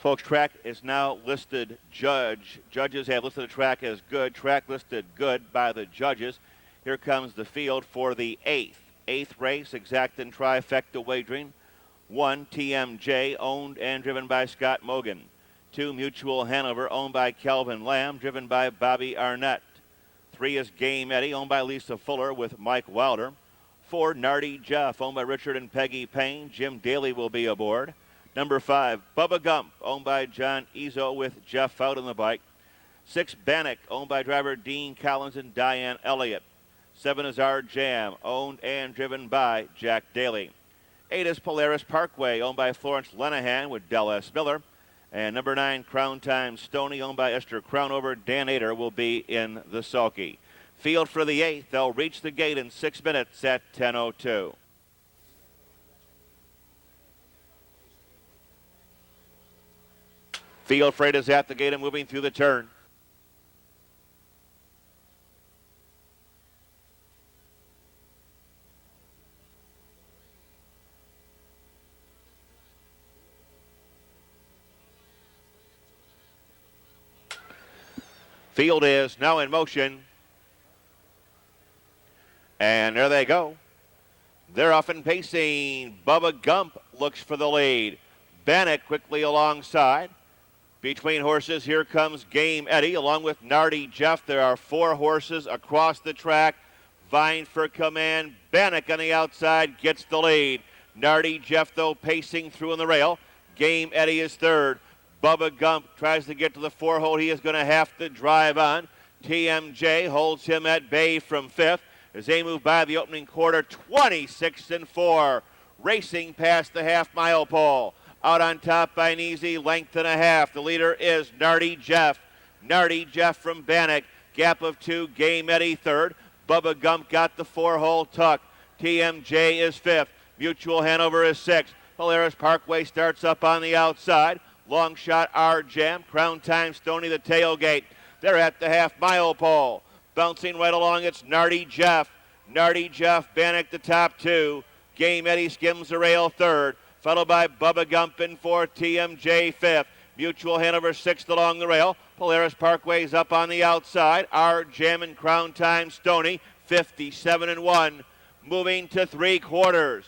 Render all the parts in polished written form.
Folks, track is now listed judge. Judges have listed the track as good. Track listed good by the judges. Here comes the field for the eighth race, exact and trifecta wagering. 1, TMJ, owned and driven by Scott Mogan. 2, Mutual Hanover, owned by Calvin Lamb, driven by Bobby Arnett. 3 is Game Eddie, owned by Lisa Fuller with Mike Wilder. 4, Nardy Jeff, owned by Richard and Peggy Payne. Jim Daly will be aboard. Number 5, Bubba Gump, owned by John Izzo with Jeff Fout on the bike. 6, Bannock, owned by driver Dean Collins and Diane Elliott. 7 is Our Jam, owned and driven by Jack Daly. 8 is Polaris Parkway, owned by Florence Lenahan with Del S. Miller. And number 9, Crown Time Stoney, owned by Esther Crownover. Dan Ader will be in the sulky. Field for the 8th. They'll reach the gate in 6 minutes at 10:02. Field freight is at the gate and moving through the turn. Field is now in motion. And there they go. They're off and pacing. Bubba Gump looks for the lead. Bannock quickly alongside. Between horses, here comes Game Eddie along with Nardy Jeff. There are 4 horses across the track vying for command. Bannock on the outside gets the lead. Nardy Jeff, though, pacing through on the rail. Game Eddie is third. Bubba Gump tries to get to the 4-hole. He is going to have to drive on. TMJ holds him at bay from 5th as they move by the opening quarter, 26-4. Racing past the half-mile pole. Out on top by an easy length and a half. The leader is Nardy Jeff. Nardy Jeff from Bannock. Gap of 2, Game Eddie third. Bubba Gump got the 4-hole tuck. TMJ is 5th. Mutual Hanover is 6th. Polaris Parkway starts up on the outside. Long shot, Our Jam. Crown Time Stoney, the tailgate. They're at the half-mile pole. Bouncing right along, it's Nardy Jeff. Nardy Jeff, Bannock the top 2. Game Eddie skims the rail third. Followed by Bubba Gump in 4th, TMJ 5th. Mutual Hanover 6th along the rail. Polaris Parkway's up on the outside. Our Jam and Crown Time Stoney, 57-1. Moving to 3/4.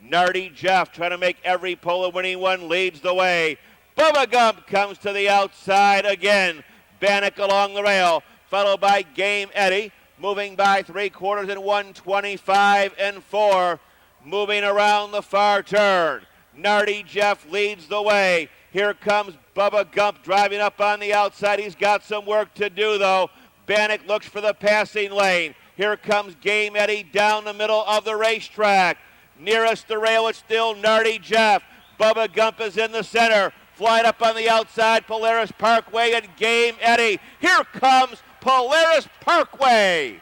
Nardy Jeff trying to make every pole a winning one, leads the way. Bubba Gump comes to the outside again. Bannock along the rail, followed by Game Eddie, moving by 3/4 in 125-4. Moving around the far turn. Nardy Jeff leads the way. Here comes Bubba Gump driving up on the outside. He's got some work to do, though. Bannock looks for the passing lane. Here comes Game Eddie down the middle of the racetrack. Nearest the rail, it's still Nardy Jeff. Bubba Gump is in the center. Flying up on the outside, Polaris Parkway and Game Eddie. Here comes Polaris Parkway.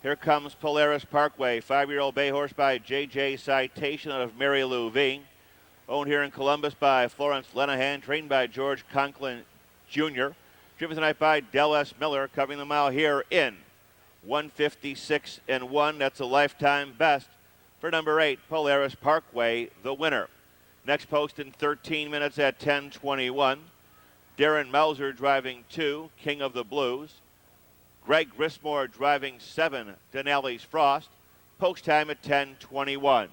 Here comes Polaris Parkway, 5-year-old bay horse by J.J. Citation out of Mary Lou V. Owned here in Columbus by Florence Lenahan, trained by George Conklin Jr. Driven tonight by Del S. Miller, covering the mile here in 156-1. That's a lifetime best for number 8, Polaris Parkway, the winner. Next post in 13 minutes at 10:21. Darren Mauser driving 2, King of the Blues. Greg Grismore driving 7, Denali's Frost. Post time at 10:21.